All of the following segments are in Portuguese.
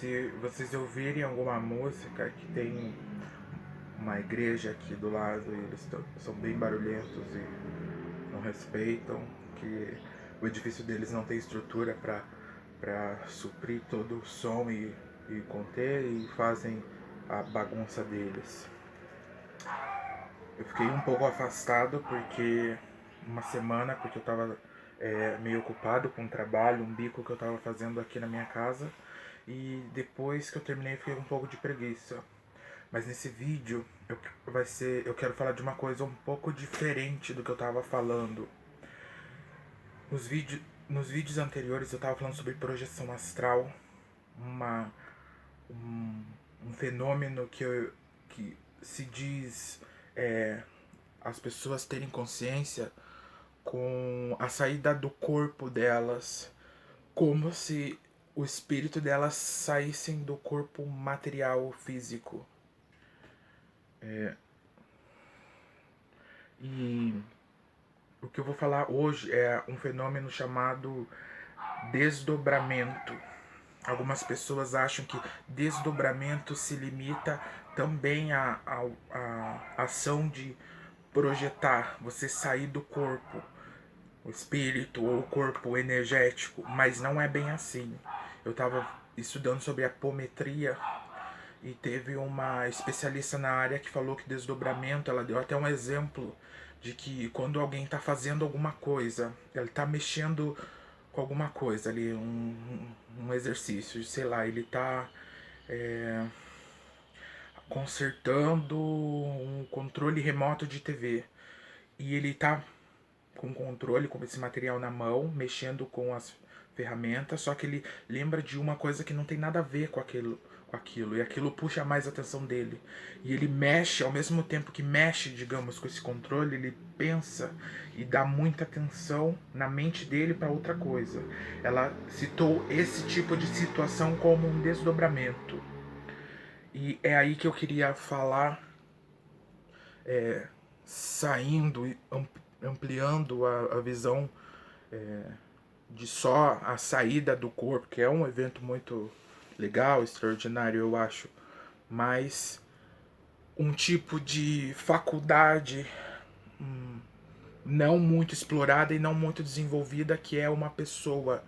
Se vocês ouvirem alguma música que tem uma igreja aqui do lado e eles são bem barulhentos e não respeitam, que o edifício deles não tem estrutura para suprir todo o som e conter, e fazem a bagunça deles. Eu fiquei um pouco afastado porque uma semana, porque eu tava meio ocupado com o trabalho, um bico que eu tava fazendo aqui na minha casa. E depois que eu terminei, fiquei com um pouco de preguiça. Mas nesse vídeo eu quero falar de uma coisa um pouco diferente do que eu tava falando. Nos vídeos, nos vídeos anteriores eu tava falando sobre projeção astral, uma, um, um fenômeno que se diz as pessoas terem consciência com a saída do corpo delas, como se o espírito delas saíssem do corpo material físico. E o que eu vou falar hoje é um fenômeno chamado desdobramento. Algumas pessoas acham que desdobramento se limita também à ação de projetar, você sair do corpo, o espírito ou o corpo energético, mas não é bem assim. Eu estava estudando sobre apometria e teve uma especialista na área que falou que desdobramento, ela deu até um exemplo de que quando alguém está fazendo alguma coisa, ele está mexendo com alguma coisa ali, um exercício, sei lá, ele está consertando um controle remoto de TV e ele está com o controle, com esse material na mão, mexendo com as ferramentas, só que ele lembra de uma coisa que não tem nada a ver com aquilo, e aquilo puxa mais a atenção dele. E ele mexe, ao mesmo tempo que mexe, digamos, com esse controle, ele pensa e dá muita atenção na mente dele para outra coisa. Ela citou esse tipo de situação como um desdobramento. E é aí que eu queria falar, saindo e ampliando a visão de só a saída do corpo, que é um evento muito legal, extraordinário, eu acho, mas um tipo de faculdade não muito explorada e não muito desenvolvida, que é uma pessoa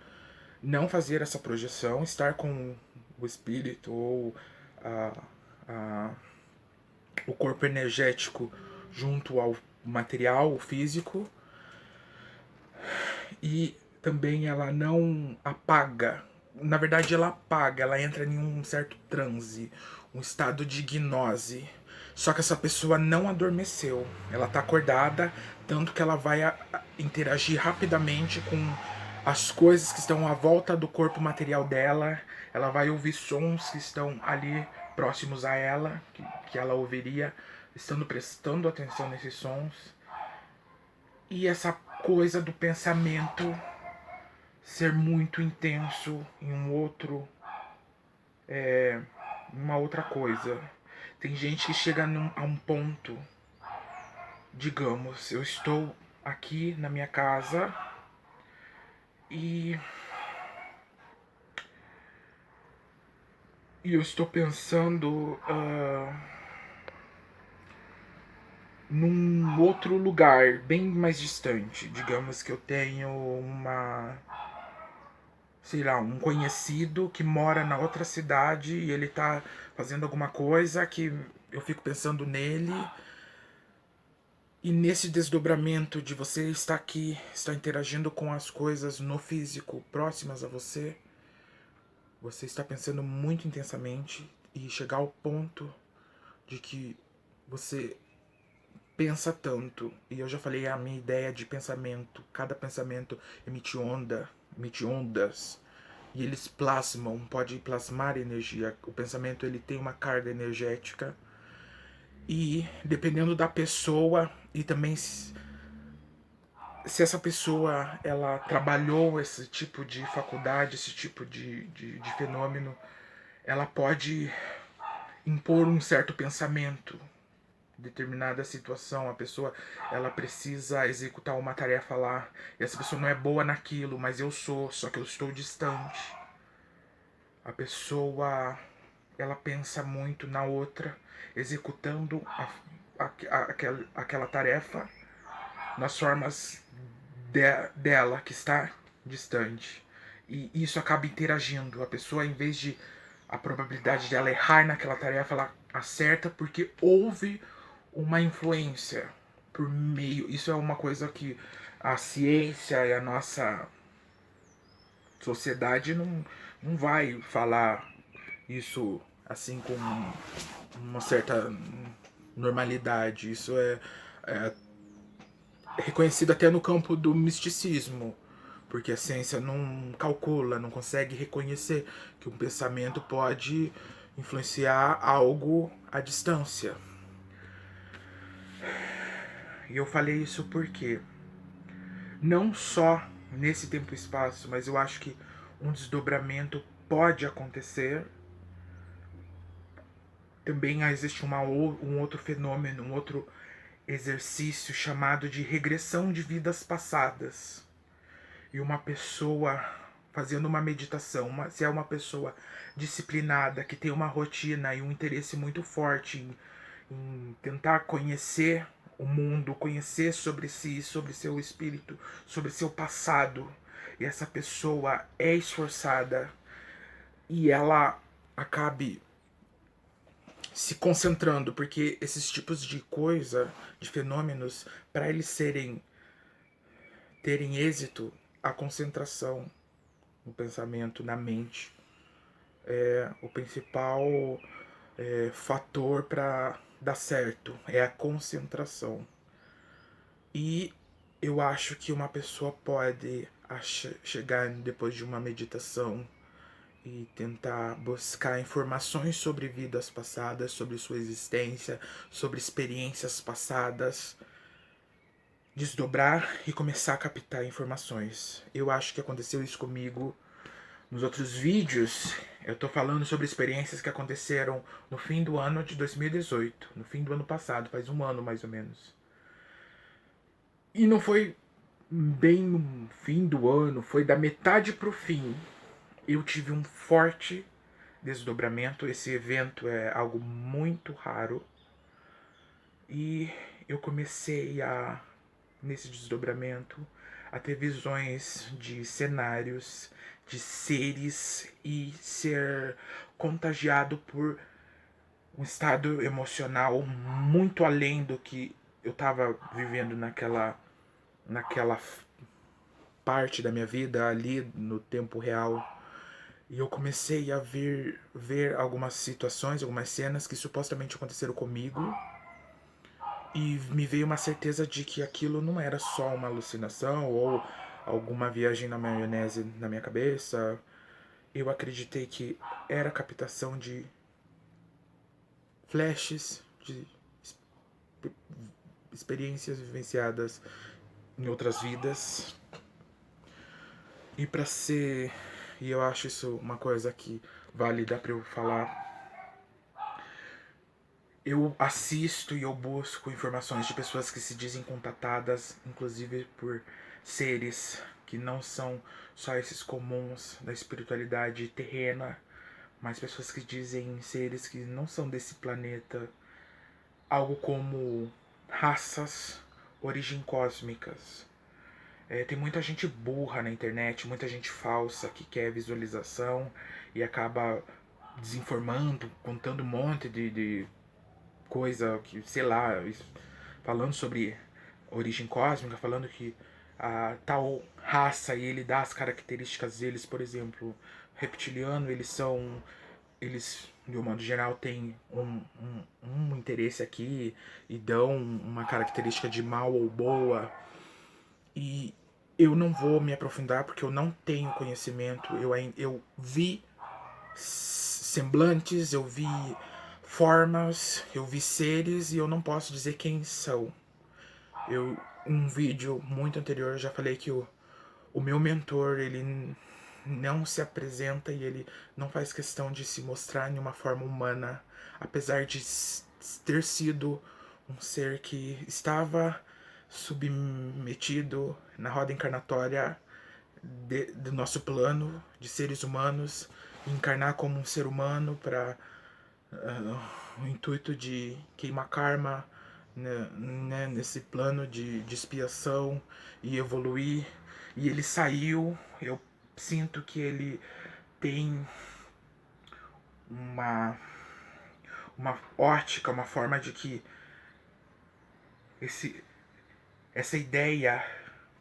não fazer essa projeção, estar com o espírito ou a, a, o corpo energético junto ao material físico, e também ela não apaga. Na verdade, ela apaga, ela entra em um certo transe, um estado de gnose. Só que essa pessoa não adormeceu, ela está acordada, tanto que ela vai interagir rapidamente com as coisas que estão à volta do corpo material dela. Ela vai ouvir sons que estão ali próximos a ela, que ela ouviria, estando prestando atenção nesses sons. E essa coisa do pensamento ser muito intenso em uma outra coisa. Tem gente que chega a um ponto, digamos, eu estou aqui na minha casa e, e eu estou pensando num outro lugar, bem mais distante. Digamos que eu tenho sei lá, um conhecido que mora na outra cidade e ele tá fazendo alguma coisa que eu fico pensando nele. E nesse desdobramento de você estar aqui, estar interagindo com as coisas no físico próximas a você, você está pensando muito intensamente e chegar ao ponto de que você pensa tanto. E eu já falei a minha ideia de pensamento. Cada pensamento emite ondas. E eles plasmam, pode plasmar energia. O pensamento ele tem uma carga energética. E dependendo da pessoa e também se essa pessoa ela trabalhou esse tipo de faculdade, esse tipo de fenômeno, ela pode impor um certo pensamento determinada situação. A pessoa ela precisa executar uma tarefa lá e essa pessoa não é boa naquilo, mas eu sou, só que eu estou distante. A pessoa, ela pensa muito na outra, executando aquela tarefa nas formas dela que está distante. E isso acaba interagindo. A pessoa, em vez de a probabilidade dela errar naquela tarefa, ela acerta porque houve uma influência por meio. Isso é uma coisa que a ciência e a nossa sociedade não vai falar isso assim com uma certa normalidade. Isso é reconhecido até no campo do misticismo, porque a ciência não calcula, não consegue reconhecer que um pensamento pode influenciar algo à distância. E eu falei isso porque não só nesse tempo e espaço, mas eu acho que um desdobramento pode acontecer. Também existe um outro fenômeno, um outro exercício chamado de regressão de vidas passadas. E uma pessoa fazendo uma meditação, se é uma pessoa disciplinada, que tem uma rotina e um interesse muito forte em tentar conhecer o mundo, conhecer sobre si, sobre seu espírito, sobre seu passado, e essa pessoa é esforçada e ela acabe se concentrando, porque esses tipos de coisa, de fenômenos, para eles terem êxito, a concentração no pensamento, na mente, é o principal fator para dar certo, é a concentração. E eu acho que uma pessoa pode chegar depois de uma meditação e tentar buscar informações sobre vidas passadas, sobre sua existência, sobre experiências passadas, desdobrar e começar a captar informações. Eu acho que aconteceu isso comigo. Nos outros vídeos, eu tô falando sobre experiências que aconteceram no fim do ano de 2018, no fim do ano passado, faz um ano mais ou menos. E não foi bem no fim do ano, foi da metade pro fim. Eu tive um forte desdobramento. Esse evento é algo muito raro. E eu comecei nesse desdobramento, a ter visões de cenários, de seres e ser contagiado por um estado emocional muito além do que eu estava vivendo naquela parte da minha vida ali no tempo real. E eu comecei a ver algumas situações, algumas cenas que supostamente aconteceram comigo. E me veio uma certeza de que aquilo não era só uma alucinação ou alguma viagem na maionese na minha cabeça. Eu acreditei que era captação de flashes, de experiências vivenciadas em outras vidas. E para ser. E eu acho isso uma coisa que vale dar pra eu falar. Eu assisto e eu busco informações de pessoas que se dizem contatadas, inclusive por seres que não são só esses comuns da espiritualidade terrena, mas pessoas que dizem seres que não são desse planeta, algo como raças, origem cósmicas. Tem muita gente burra na internet, muita gente falsa que quer visualização e acaba desinformando, contando um monte de coisa que, sei lá, falando sobre origem cósmica, falando que a tal raça e ele dá as características deles, por exemplo, reptiliano, eles, de um modo geral, têm um interesse aqui e dão uma característica de mal ou boa. E eu não vou me aprofundar porque eu não tenho conhecimento. Eu vi semblantes, eu vi formas, eu vi seres e eu não posso dizer quem são. Um vídeo muito anterior eu já falei que o meu mentor, ele não se apresenta e ele não faz questão de se mostrar em uma forma humana, apesar de ter sido um ser que estava submetido na roda encarnatória do nosso plano de seres humanos encarnar como um ser humano para o intuito de queimar karma, né, nesse plano de expiação e evoluir. E ele saiu, eu sinto que ele tem uma, uma ótica, uma forma de que essa ideia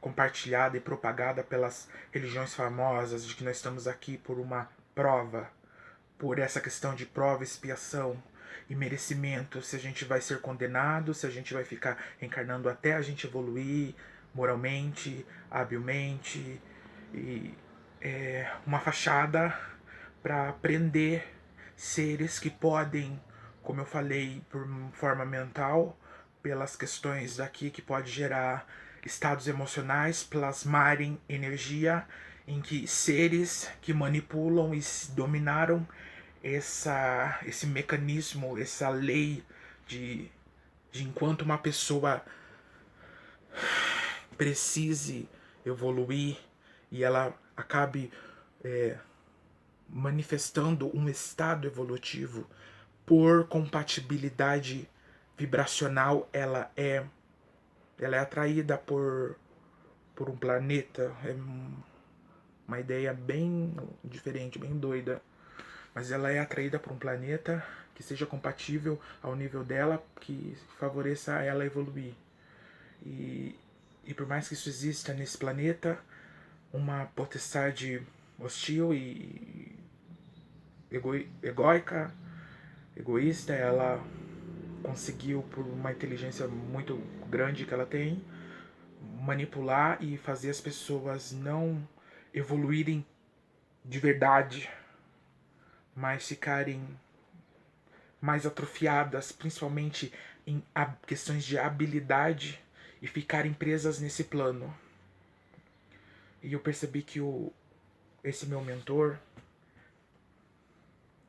compartilhada e propagada pelas religiões famosas de que nós estamos aqui por uma prova, por essa questão de prova, expiação e merecimento, se a gente vai ser condenado, se a gente vai ficar reencarnando até a gente evoluir moralmente, habilmente, e é uma fachada para prender seres que podem, como eu falei, por forma mental, pelas questões daqui que pode gerar estados emocionais, plasmarem energia em que seres que manipulam e dominaram esse mecanismo, essa lei de enquanto uma pessoa precise evoluir e ela acabe manifestando um estado evolutivo por compatibilidade vibracional, ela é atraída por um planeta. É uma ideia bem diferente, bem doida. Mas ela é atraída por um planeta que seja compatível ao nível dela, que favoreça ela evoluir. E por mais que isso exista nesse planeta, uma potestade hostil e egóica, egoísta, ela conseguiu, por uma inteligência muito grande que ela tem, manipular e fazer as pessoas não evoluírem de verdade, mas ficarem mais atrofiadas, principalmente em questões de habilidade, e ficarem presas nesse plano. E eu percebi que esse meu mentor,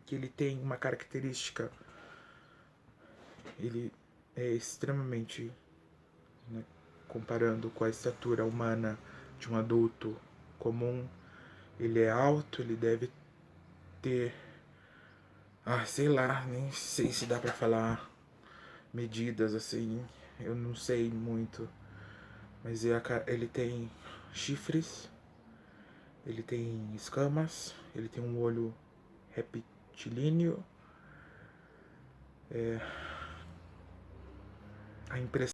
que ele tem uma característica, ele é extremamente, né, comparando com a estatura humana de um adulto comum, ele é alto, ele deve ter, sei lá, nem sei se dá pra falar medidas assim, eu não sei muito, mas ele tem chifres, ele tem escamas, ele tem um olho retilíneo, a impressão